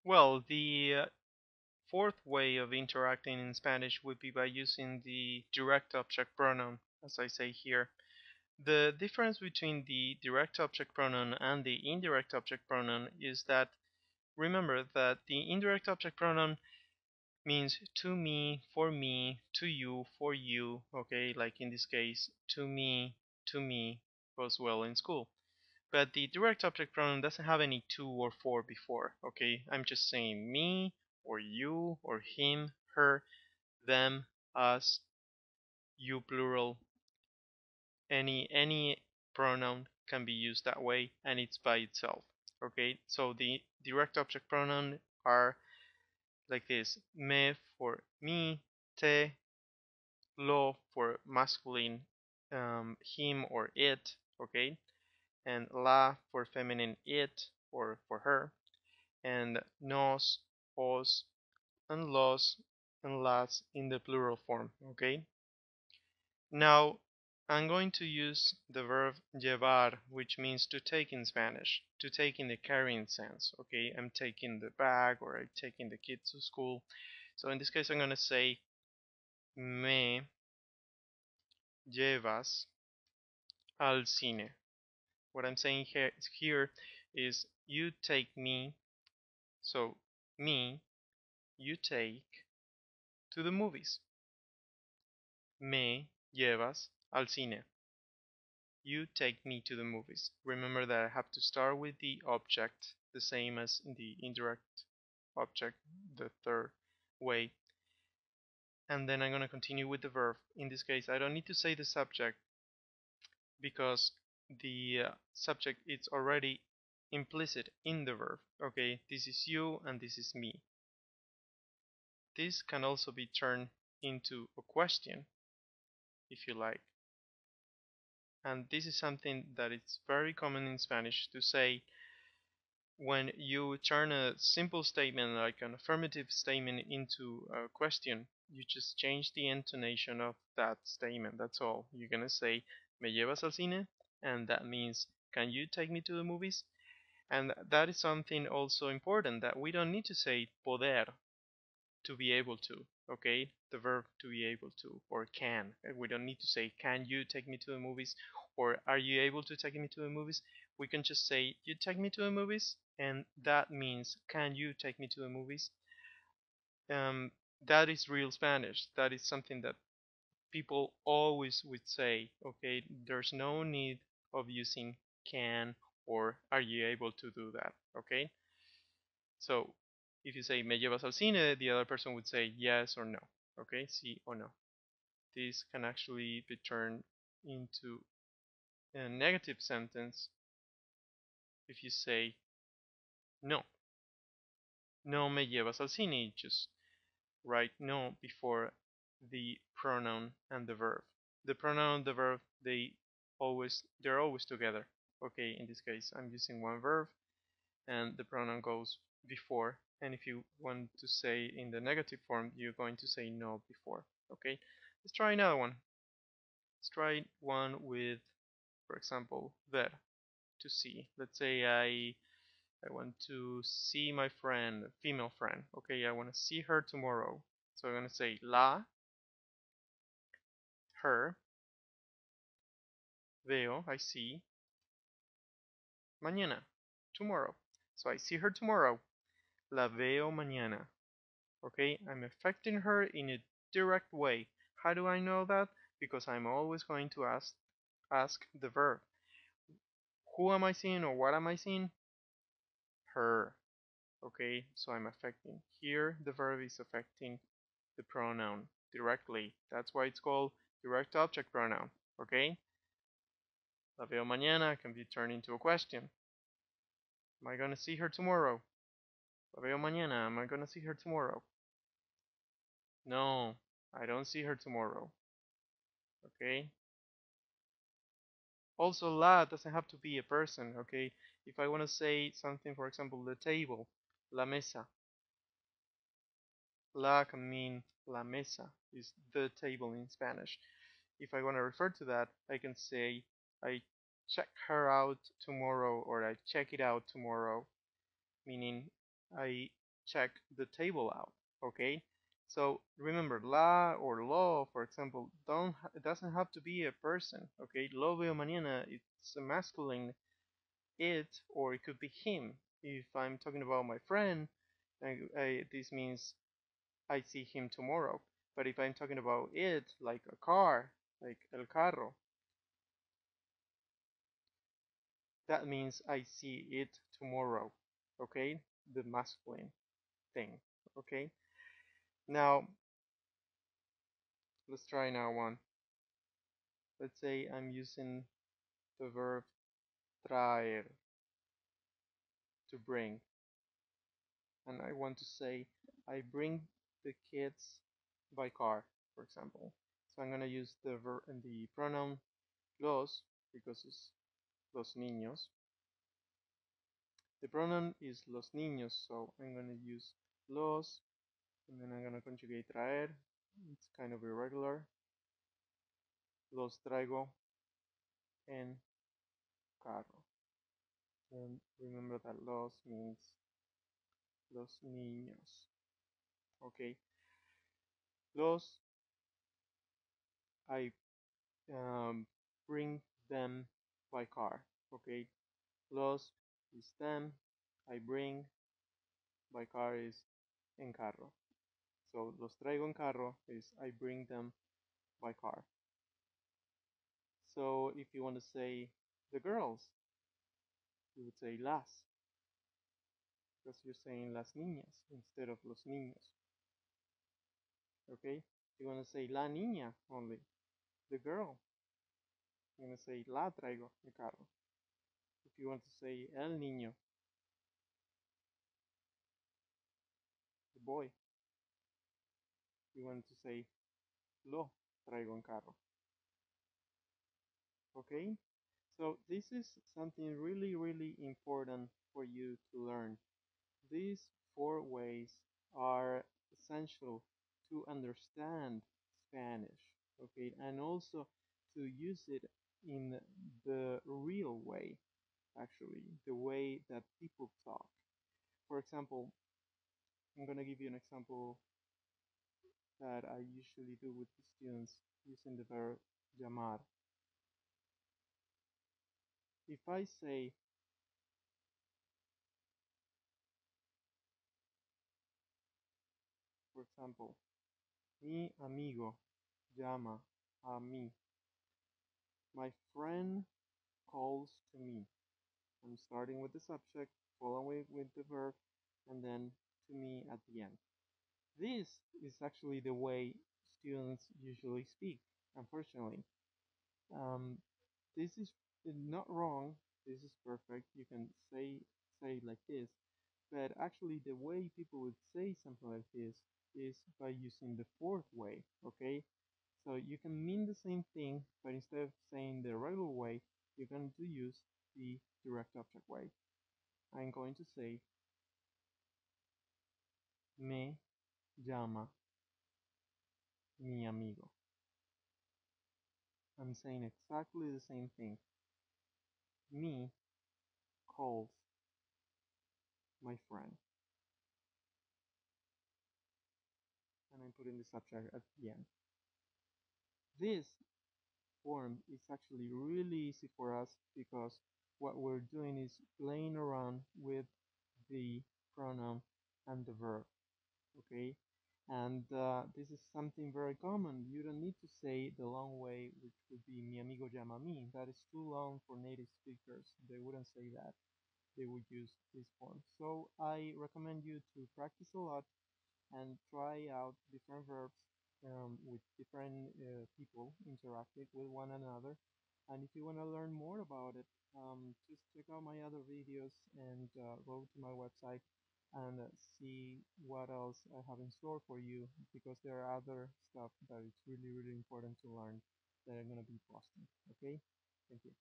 Well, the fourth way of interacting in Spanish would be by using the direct object pronoun, as I say here. The difference between the direct object pronoun and the indirect object pronoun is that remember that the indirect object pronoun means to me, to you, for you, okay, like in this case, to me goes well in school. But the direct object pronoun doesn't have any to or for before, okay? I'm just saying me, or you, or him, her, them, us, you plural, any pronoun can be used that way and it's by itself, okay? So the direct object pronoun are like this: me for me, te, lo for masculine, him or it, okay? And la for feminine, it or for her, and nos, os, and los, and las in the plural form, okay? Now, I'm going to use the verb llevar, which means to take in Spanish, to take in the carrying sense, okay? I'm taking the bag or I'm taking the kids to school. So in this case, I'm going to say, me llevas al cine. What I'm saying here is you take me, so me, you take to the movies. Me llevas al cine. You take me to the movies. Remember that I have to start with the object, the same as in the indirect object, the third way. And then I'm going to continue with the verb. In this case, I don't need to say the subject because the subject is already implicit in the verb. Okay, this is you and this is me. This can also be turned into a question if you like. And this is something that is very common in Spanish to say when you turn a simple statement like an affirmative statement into a question. You just change the intonation of that statement. That's all. You're gonna say "Me llevas al cine?" and that means "Can you take me to the movies?" And that is something also important that we don't need to say poder to be able to, okay? The verb to be able to, or can. We don't need to say, can you take me to the movies? Or are you able to take me to the movies? We can just say, you take me to the movies, and that means, can you take me to the movies? Um, that is real Spanish. That is something that people always would say, okay? There's no need of using can or are you able to do that, okay? So if you say me llevas al cine, the other person would say yes or no. Okay, sí or no. This can actually be turned into a negative sentence if you say no. No me llevas al cine. Just write no before the pronoun and the verb. The pronoun and the verb they're always together. Okay, in this case I'm using one verb and the pronoun goes before, and if you want to say in the negative form you're going to say no before. Okay, let's try another one. Let's try one with, for example, ver, to see. Let's say I want to see my friend, female friend. Okay, I want to see her tomorrow, so I'm going to say la, her, veo, I see, mañana, tomorrow. So I see her tomorrow. La veo mañana. Okay, I'm affecting her in a direct way. How do I know that? Because I'm always going to ask the verb. Who am I seeing or what am I seeing? Her. Okay, so I'm affecting. Here the verb is affecting the pronoun directly. That's why it's called direct object pronoun. Okay? La veo mañana can be turned into a question. Am I gonna see her tomorrow? La veo mañana. Am I gonna see her tomorrow? No, I don't see her tomorrow. Okay? Also, la doesn't have to be a person, okay? If I want to say something, for example, the table, la mesa, la can mean la mesa, is the table in Spanish. If I want to refer to that, I can say I check her out tomorrow or I check it out tomorrow, meaning I check the table out. Okay, so remember, la or lo, for example, don't it doesn't have to be a person. Okay, lo veo mañana, it's a masculine it, or it could be him. If I'm talking about my friend, this means I see him tomorrow. But if I'm talking about it, like a car, like el carro, that means I see it tomorrow. Okay, the masculine thing. Okay, now let's try now one. Let's say I'm using the verb traer, to bring, and I want to say I bring the kids by car, for example. So I'm gonna use the pronoun los, because it's los niños. The pronoun is los niños, so I'm gonna use los, and then I'm gonna conjugate traer. It's kind of irregular. Los traigo en carro. And remember that los means los niños. Okay. Los, I bring them by car. Okay. Los is them. I bring by car is en carro. So los traigo en carro is I bring them by car. So if you want to say the girls, you would say las, because you're saying las niñas instead of los niños. Okay? If you want to say la niña only, the girl, you're going to say la traigo en carro. If you want to say el niño, the boy, you want to say lo traigo en carro. Okay? So this is something really, really important for you to learn. These four ways are essential to understand Spanish, okay, and also to use it in the real way, actually, the way that people talk. For example, I'm going to give you an example that I usually do with the students using the verb llamar. If I say, for example, mi amigo llama a mí, my friend calls to me. I'm starting with the subject, following with the verb, and then to me at the end. This is actually the way students usually speak, unfortunately. Um, this is not wrong. This is perfect. You can say it like this, but actually the way people would say something like this is by using the fourth way. Okay, so you can mean the same thing, but instead of saying the regular way, you're going to use the direct object way. I'm going to say me llama mi amigo. I'm saying exactly the same thing. Me calls my friend. And I'm putting the subject at the end. This form is actually really easy for us because what we're doing is playing around with the pronoun and the verb. Okay, and this is something very common. You don't need to say the long way, which would be mi amigo llama mí. That is too long for native speakers. They wouldn't say that. They would use this form. So I recommend you to practice a lot and try out different verbs with different people interacting with one another. And if you want to learn more about it, just check out my other videos and go to my website and see what else I have in store for you, because there are other stuff that is really, really important to learn that I'm going to be posting. Okay? Thank you.